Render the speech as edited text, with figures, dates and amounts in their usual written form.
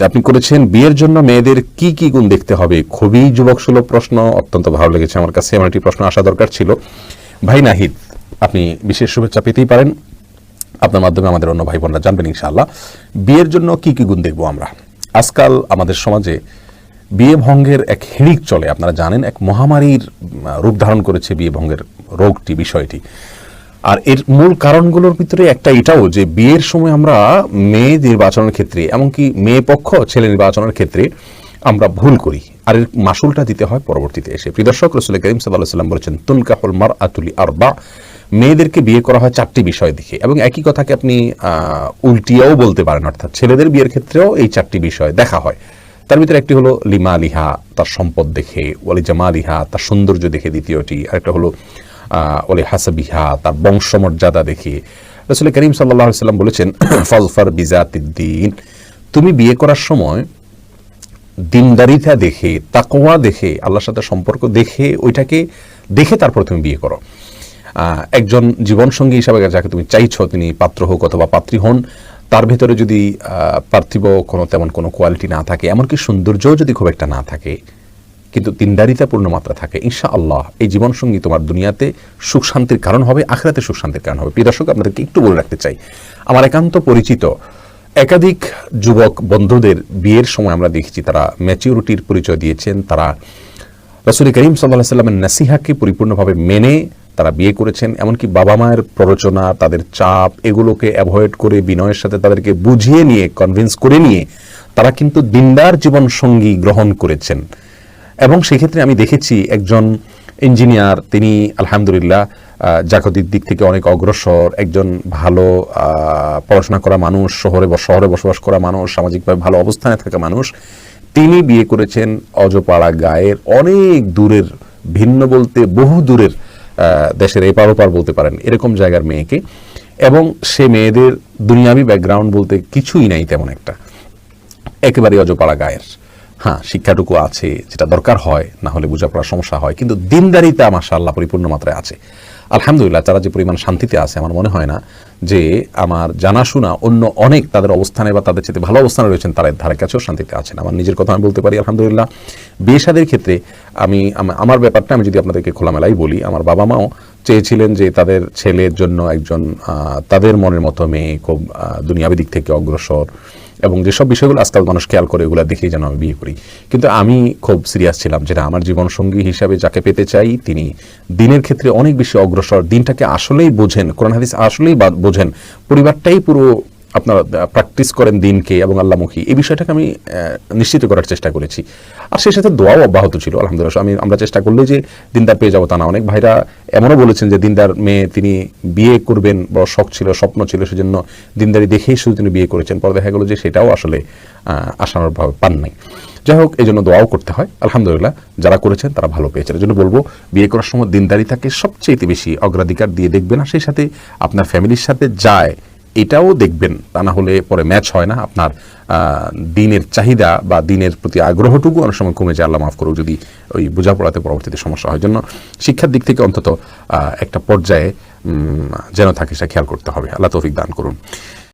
আপনি করেছেন বিয়ের জন্য মেয়েদের কি কি গুণ দেখতে হবে, খুবই যুবক সুলভ প্রশ্ন, অত্যন্ত ভালো লেগেছে আমার কাছে। আমার একটি প্রশ্ন আসা দরকার ছিল। ভাই নাহিদ, আপনি বিশেষ শুভেচ্ছা পেতেই পারেন, আপনার মাধ্যমে আমাদের অন্য ভাই বোনরা জানবেন ইনশাআল্লাহ। বিয়ের জন্য কি কি গুণ দেখবো আমরা? আজকাল আমাদের সমাজে বিয়ে ভঙ্গের এক হিড়িক চলে, আপনারা জানেন, এক মহামারীর রূপ ধারণ করেছে বিয়ে ভঙ্গের রোগটি, বিষয়টি। আর এর মূল কারণগুলোর ভিতরে একটা এটাও যে বিয়ের সময় আমরা মেয়ে নির্বাচনের ক্ষেত্রে, এমনকি মেয়ে পক্ষ ছেলে নির্বাচনের ক্ষেত্রে আমরা ভুল করি, আর এর মাসুলটা দিতে হয় পরবর্তীতে এসে। প্রিয় দর্শক, রাসূল করিম সাল্লাল্লাহু আলাইহি ওয়াসাল্লাম বলেছেন, তুনকাহুল মারআতু লিআরবা, মেয়েদেরকে বিয়ে করা হয় চারটি বিষয় দেখে। এবং একই কথাকে আপনি উল্টিয়েও বলতে পারেন, অর্থাৎ ছেলেদের বিয়ের ক্ষেত্রেও এই চারটি বিষয় দেখা হয়। তার ভিতরে একটি হলো লিমালিহা, তার সম্পদ দেখে, ওয়ালি জামালিহা, তার সৌন্দর্য দেখে দ্বিতীয়টি, আরেকটা হলো ওলে হাসাবিহা, তার বংশমর্যাদা দেখে। রাসূল করিম সাল্লাল্লাহু আলাইহি ওয়াসাল্লাম বলেছেন, ফাজফার বিজাতিদ্দিন, তুমি বিয়ে করার সময় দিনদারিতা দেখে, তাকওয়া দেখে, আল্লাহর সাথে সম্পর্ক দেখে, ওইটাকে দেখে তারপর তুমি বিয়ে করো। একজন জীবনসঙ্গী হিসাবে যাকে তুমি চাইছো, তিনি পাত্র হোক অথবা পাত্রী হন, তার ভেতরে যদি পার্থিব তেমন কোনো কোয়ালিটি না থাকে, এমনকি সৌন্দর্যও যদি খুব একটা না থাকে, কিন্তু দিনদারিতা পূর্ণ মাত্রা থাকে, ইনশাআল্লাহ এই জীবনসঙ্গী তোমার দুনিয়াতে সুখ শান্তির কারণ হবে, আখিরাতে সুখ শান্তির কারণ হবে। প্রিয় দর্শক, আপনাদেরকে একটু বলে রাখতে চাই, আমার একান্ত পরিচিত একাধিক যুবক বন্ধুদের বিয়ের সময় আমরা দেখেছি তারা ম্যাচিউরিটির পরিচয় দিয়েছেন, তারা রাসূল করিম সাল্লাল্লাহু আলাইহি ওয়াসাল্লামের নসিহাকে পরিপূর্ণভাবে মেনে তারা বিয়ে করেছেন। এমনকি বাবা মায়ের প্ররোচনা, তাদের চাপ, এগুলোকে অ্যাভয়েড করে বিনয়ের সাথে তাদেরকে বুঝিয়ে নিয়ে, কনভিন্স করে নিয়ে তারা কিন্তু দিনদার জীবন সঙ্গী গ্রহণ করেছেন। এবং সেক্ষেত্রে আমি দেখেছি একজন ইঞ্জিনিয়ার, তিনি আলহামদুলিল্লাহ জাগতিক দিক থেকে অনেক অগ্রসর, একজন ভালো পড়াশোনা করা মানুষ, শহরে বসবাস করা মানুষ, সামাজিকভাবে ভালো অবস্থানে থাকা মানুষ, তিনি বিয়ে করেছেন অজপাড়া গায়ের অনেক দূরের, ভিন্ন বলতে বহু দূরের, দেশের এপার ওপার বলতে পারেন, এরকম জায়গার মেয়েকে। এবং সে মেয়েদের দুনিয়াবি ব্যাকগ্রাউন্ড বলতে কিছুই নাই তেমন একটা, একেবারে অজপাড়া গায়ের। হ্যাঁ, শিক্ষাটুকু আছে যেটা দরকার হয়, না হলে বোঝাপড়ার সমস্যা হয়, কিন্তু দিনদারিতা মাশাআল্লাহ পরিপূর্ণ মাত্রায় আছে। আলহামদুলিল্লাহ, তারা যে পরিমাণ শান্তিতে আছে, আমার মনে হয় না যে আমার জানাশোনা অন্য অনেক তাদের অবস্থানে বা তাদের চেয়ে ভালো অবস্থানে রয়েছেন, তারা ধারে কাছেও শান্তিতে আছেন। আমার নিজের কথা আমি বলতে পারি, আলহামদুলিল্লাহ। বিয়ে শাদীর ক্ষেত্রে আমার ব্যাপারটা আমি যদি আপনাদেরকে খোলামেলাই বলি, আমার বাবা মাও চেয়েছিলেন যে তাদের ছেলের জন্য একজন তাদের মনের মতো মেয়ে, খুব দুনিয়াবী দিক থেকে অগ্রসর, এবং যেসব বিষয়গুলো আজকাল মানুষ খেয়াল করে ওগুলো দেখেই যেন আমি বিয়ে করি। কিন্তু আমি খুব সিরিয়াস ছিলাম, যেটা আমার জীবনসঙ্গী হিসাবে যাকে পেতে চাই, তিনি দিনের ক্ষেত্রে অনেক বেশি অগ্রসর, দিনটাকে আসলেই বোঝেন, কোরআন হাদিস আসলেই বোঝেন, পরিবারটাই পুরো আপনার প্র্যাকটিস করেন দিনকে এবং আল্লাহমুখী, এই বিষয়টাকে আমি নিশ্চিত করার চেষ্টা করেছি। আর সেই সাথে দোয়াও অব্যাহত ছিল আলহামদুলিল্লাহ। আমরা চেষ্টা করলে যে দিনদার পেয়ে যাবো তা না। অনেক ভাইরা এমনও বলেছেন যে দিনদার মেয়ে তিনি বিয়ে করবেন, বড় শখ ছিল, স্বপ্ন ছিল, সেজন্য দিনদারি দেখেই শুধু তিনি বিয়ে করেছেন। পরে দেখা গেলো যে সেটাও আসলে আশানুরূপভাবে পান নাই। যাই হোক, এই জন্য দোয়াও করতে হয়। আলহামদুলিল্লাহ, যারা করেছেন তারা ভালো পেয়েছেন। এই জন্য বলবো, বিয়ে করার সময় দিনদারিতাকে সবচেয়ে বেশি অগ্রাধিকার দিয়ে দেখবেন, আর সেই সাথে আপনার ফ্যামিলির সাথে যায় এটাও দেখবেন, তা না হলে পরে ম্যাচ হয় না। আপনার দিনের চাহিদা বা দিনের প্রতি আগ্রহটুকু অনেক সময় কমে যায়, আল্লাহ মাফ করুক, যদি ওই বোঝাপড়াতে পরবর্তীতে সমস্যা হয়। জন্য শিক্ষার দিক থেকে অন্তত একটা পর্যায়ে যেন থাকে, সেটা খেয়াল করতে হবে। আল্লাহ তৌফিক দান করুন।